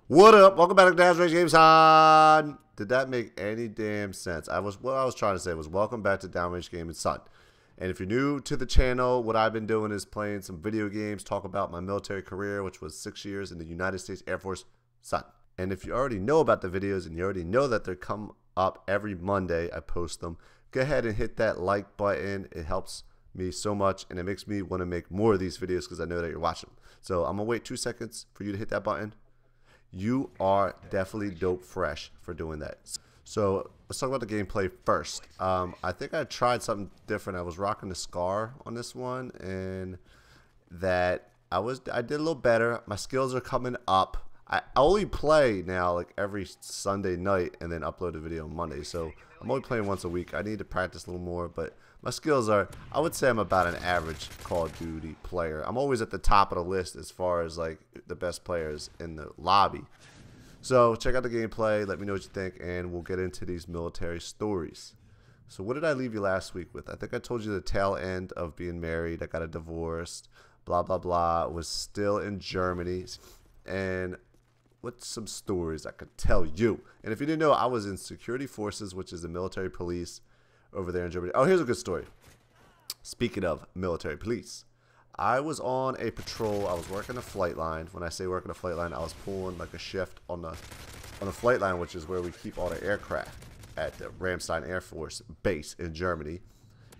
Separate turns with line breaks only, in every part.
What up? Welcome back to Dash Race Games Son. Did that make any damn sense? What I was trying to say was welcome back to Downrange Gaming Son. And if you're new to the channel, what I've been doing is playing some video games, talk about my military career, which was 6 years in the United States Air Force, son. And if you already know about the videos and you already know that they come up every Monday, I post them, go ahead and hit that like button. It helps me so much and it makes me want to make more of these videos because I know that you're watching them. So I'm going to wait 2 seconds for you to hit that button. You are definitely dope fresh for doing that. So let's talk about the gameplay first. I think I tried something different. I was rocking the Scar on this one, and that I did a little better. My skills are coming up. I only play now like every Sunday night and then upload a video on Monday. So I'm only playing once a week. I need to practice a little more, but my skills are, I would say I'm about an average Call of Duty player. I'm always at the top of the list as far as like the best players in the lobby. So check out the gameplay, let me know what you think, and we'll get into these military stories. So what did I leave you last week with? I think I told you the tail end of being married. I got a divorce, blah, blah, blah. Was still in Germany. And what's some stories I could tell you? And if you didn't know, I was in security forces, which is the military police over there in Germany. Oh, here's a good story. Speaking of military police, I was on a patrol. I was working a flight line. When I say working a flight line, I was pulling like a shift on the flight line, which is where we keep all the aircraft at the Ramstein Air Force Base in Germany.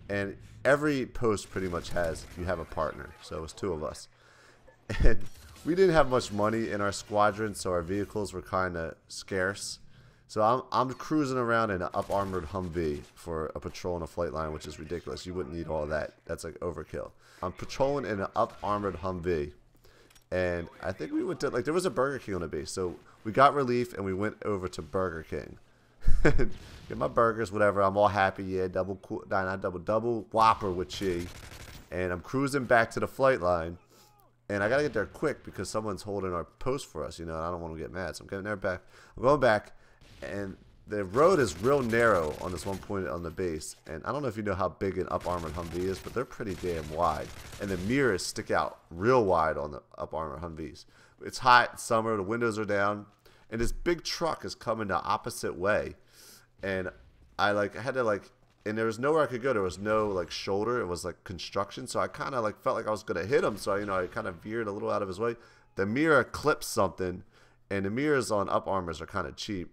And every post pretty much you have a partner. So it was 2 of us. And we didn't have much money in our squadron, so our vehicles were kind of scarce. So I'm cruising around in an up-armored Humvee for a patrol on a flight line, which is ridiculous. You wouldn't need all that. That's like overkill. I'm patrolling in an up-armored Humvee, and I think we went to, like, there was a Burger King on the base. So we got relief, and we went over to Burger King. Get my burgers, whatever. I'm all happy. Yeah, double Whopper with cheese. And I'm cruising back to the flight line. And I got to get there quick because someone's holding our post for us, you know, and I don't want to get mad. So I'm getting there back. I'm going back. And the road is real narrow on this one point on the base. And I don't know if you know how big an up-armored Humvee is, but they're pretty damn wide. And the mirrors stick out real wide on the up-armored Humvees. It's hot, it's summer, the windows are down. And this big truck is coming the opposite way. And I had to and there was nowhere I could go. There was no like shoulder. It was like construction. So I kind of like felt like I was going to hit him. So, you know, I kind of veered a little out of his way. The mirror clipped something. And the mirrors on up-armors are kind of cheap.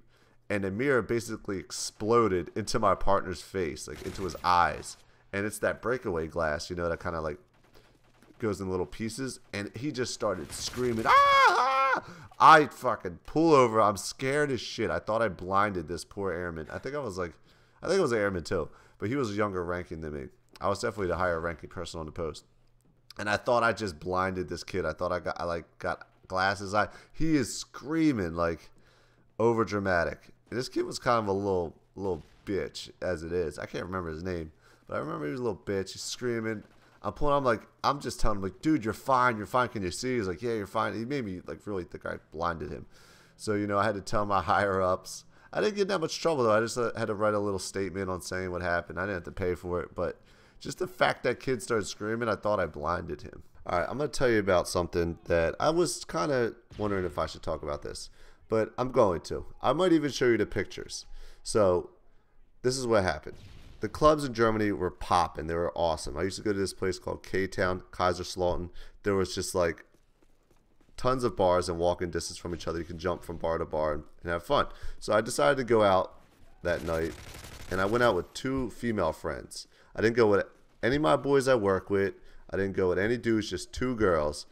And the mirror basically exploded into my partner's face, like into his eyes. And it's that breakaway glass, you know, that kind of like goes in little pieces. And he just started screaming, ah! I fucking pull over. I'm scared as shit. I thought I blinded this poor airman. I think it was an airman too. But he was younger ranking than me. I was definitely the higher ranking person on the post. And I thought I just blinded this kid. I thought I got glasses. He is screaming like over dramatic. And this kid was kind of a little bitch as it is. I can't remember his name, but I remember he was a little bitch. He's screaming. I'm just telling him like, dude, you're fine. You're fine. Can you see? He's like, yeah, you're fine. He made me like really think I blinded him. So, you know, I had to tell my higher ups. I didn't get in that much trouble though. I just had to write a little statement on saying what happened. I didn't have to pay for it, but just the fact that kid started screaming, I thought I blinded him. All right, I'm going to tell you about something that I was kind of wondering if I should talk about this. But I'm going to. I might even show you the pictures. So this is what happened. The clubs in Germany were popping. They were awesome. I used to go to this place called K-Town, Kaiserslautern. There was just like tons of bars and walking distance from each other. You can jump from bar to bar and have fun. So I decided to go out that night. And I went out with 2 female friends. I didn't go with any of my boys I work with. I didn't go with any dudes, just 2 girls.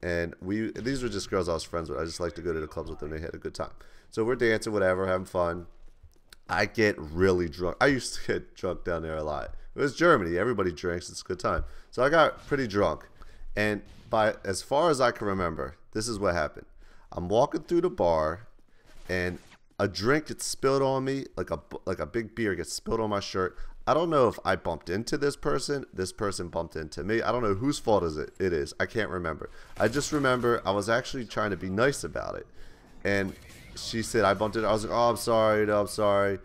And these were just girls I was friends with. I just like to go to the clubs with them. They had a good time. So we're dancing, whatever, having fun. I get really drunk. I used to get drunk down there a lot. It was Germany. Everybody drinks. It's a good time. So I got pretty drunk. And as far as I can remember, this is what happened. I'm walking through the bar, and a drink gets spilled on me, like a big beer gets spilled on my shirt. I don't know if I bumped into this person bumped into me. I don't know whose fault it is. I can't remember. I just remember I was actually trying to be nice about it. And she said, I bumped into her. I was like, oh, I'm sorry. No, I'm sorry.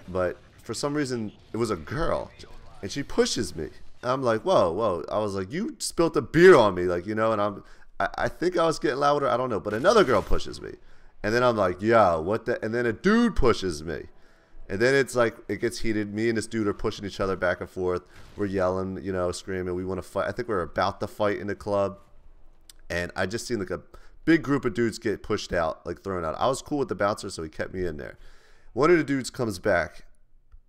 But for some reason, it was a girl. And she pushes me. I'm like, whoa, whoa. I was like, you spilled a beer on me. Like, you know, and I think I was getting louder. I don't know. But another girl pushes me. And then I'm like, yo, what the? And then a dude pushes me. And then it's like, it gets heated. Me and this dude are pushing each other back and forth. We're yelling, you know, screaming. We want to fight. I think we're about to fight in the club. And I just seen like a big group of dudes get pushed out, like thrown out. I was cool with the bouncer, so he kept me in there. One of the dudes comes back,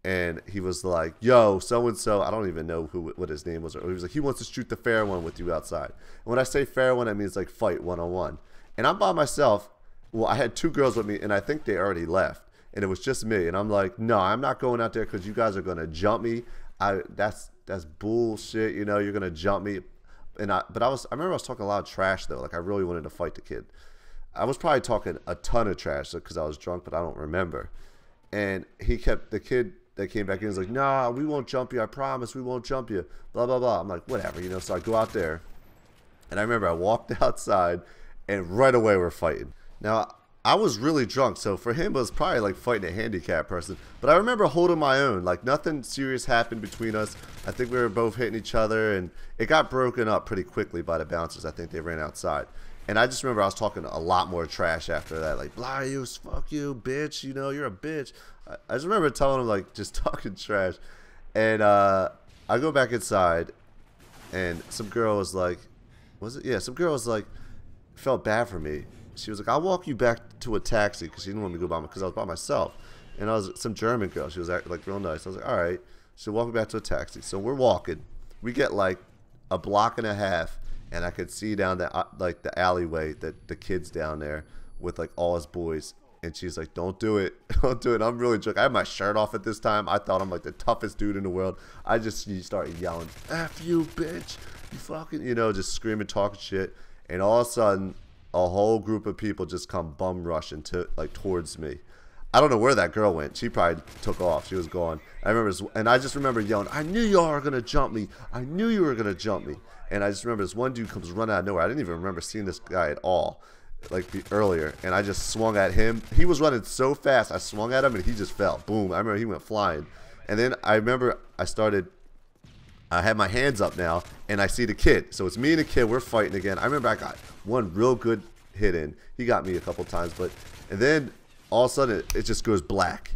and he was like, yo, so-and-so. I don't even know what his name was. He was like, he wants to shoot the fair one with you outside. And when I say fair one, I mean it's like fight one-on-one. And I'm by myself. Well, I had 2 girls with me, and I think they already left. And it was just me, and I'm like, no, I'm not going out there because you guys are gonna jump me. That's bullshit. You know, you're gonna jump me. And I remember I was talking a lot of trash though. Like I really wanted to fight the kid. I was probably talking a ton of trash because I was drunk, but I don't remember. And the kid that came back in was like, nah, we won't jump you. I promise, we won't jump you. Blah blah blah. I'm like, whatever, you know. So I go out there, and I remember I walked outside, and right away we're fighting. Now, I was really drunk, so for him it was probably like fighting a handicapped person. But I remember holding my own. Like nothing serious happened between us. I think we were both hitting each other, and it got broken up pretty quickly by the bouncers. I think they ran outside. And I just remember I was talking a lot more trash after that. Like, blah, you, fuck you, bitch. You know, you're a bitch. I just remember telling him, like, just talking trash. And I go back inside, and some girl was like, was it? Yeah, some girl was like, felt bad for me. She was like, I'll walk you back to a taxi because she didn't want me to go by because I was by myself. And I was some German girl. She was like real nice. I was like, all right. So walk me back to a taxi. So we're walking. We get like a block and a half, and I could see down the like the alleyway that the kid's down there with like all his boys. And she's like, don't do it. Don't do it. I'm really drunk. I had my shirt off at this time. I thought I'm like the toughest dude in the world. I just started yelling, F you, bitch. You fucking, you know, just screaming, talking shit. And all of a sudden, a whole group of people just come bum rushing towards me. I don't know where that girl went. She probably took off. She was gone. I remember, and I just remember yelling, I knew y'all were gonna jump me. I knew you were gonna jump me. And I just remember this one dude comes running out of nowhere. I didn't even remember seeing this guy at all, like earlier. And I just swung at him. He was running so fast. I swung at him and he just fell. Boom. I remember he went flying. And then I remember I had my hands up now, and I see the kid. So it's me and the kid. We're fighting again. I remember I got one real good hit in. He got me a couple times, and then all of a sudden it just goes black.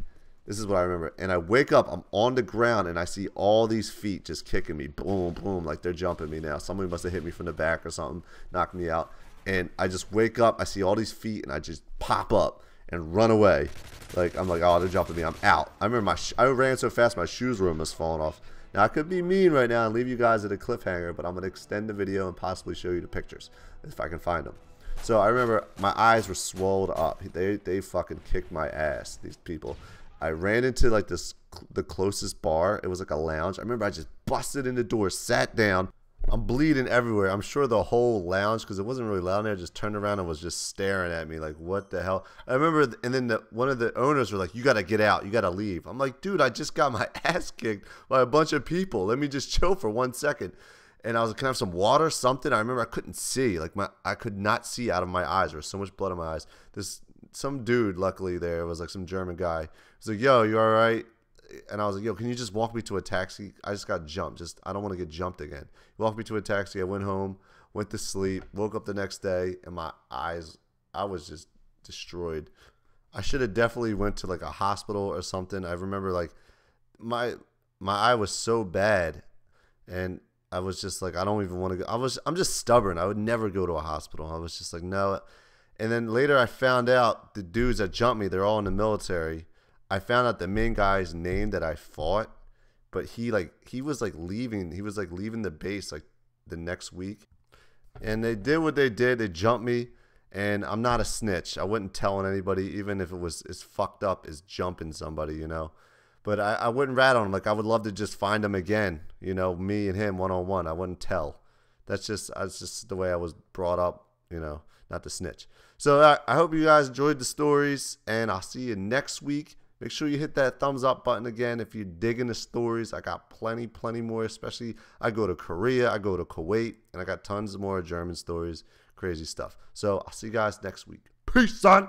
This is what I remember. And I wake up. I'm on the ground, and I see all these feet just kicking me. Boom, boom, like they're jumping me now. Somebody must have hit me from the back or something, knocked me out. And I just wake up. I see all these feet, and I just pop up and run away. Like I'm like, oh, they're jumping me. I'm out. I remember I ran so fast my shoes were almost falling off. Now, I could be mean right now and leave you guys at a cliffhanger, but I'm going to extend the video and possibly show you the pictures if I can find them. So I remember my eyes were swelled up. They fucking kicked my ass, these people. I ran into like the closest bar. It was like a lounge. I remember I just busted in the door, sat down. I'm bleeding everywhere. I'm sure the whole lounge, because it wasn't really loud in there, just turned around and was just staring at me like, what the hell? I remember, and then one of the owners were like, you got to get out. You got to leave. I'm like, dude, I just got my ass kicked by a bunch of people. Let me just chill for 1 second. And I was like, can I have some water, something? I remember I couldn't see. Like I could not see out of my eyes. There was so much blood in my eyes. Some dude, luckily there, was like some German guy. He was like, yo, you all right? And I was like, yo, can you just walk me to a taxi? I just got jumped. I don't want to get jumped again. He walked me to a taxi. I went home, went to sleep, woke up the next day, and my eyes, I was just destroyed. I should have definitely went to like a hospital or something. I remember like my eye was so bad, and I was just like, I don't even want to go. I'm just stubborn. I would never go to a hospital. I was just like, no. And then later I found out the dudes that jumped me, they're all in the military. I found out the main guy's name that I fought, but he was leaving the base like the next week. And they did what they did. They jumped me, and I'm not a snitch. I wouldn't tell anybody, even if it was as fucked up as jumping somebody, you know. But I wouldn't rat on him. Like, I would love to just find him again, you know, me and him one-on-one. I wouldn't tell. That's just the way I was brought up, you know, not to snitch. So I hope you guys enjoyed the stories, and I'll see you next week. Make sure you hit that thumbs up button again if you're digging the stories. I got plenty more, especially I go to Korea, I go to Kuwait, and I got tons more German stories, crazy stuff. So I'll see you guys next week. Peace, son!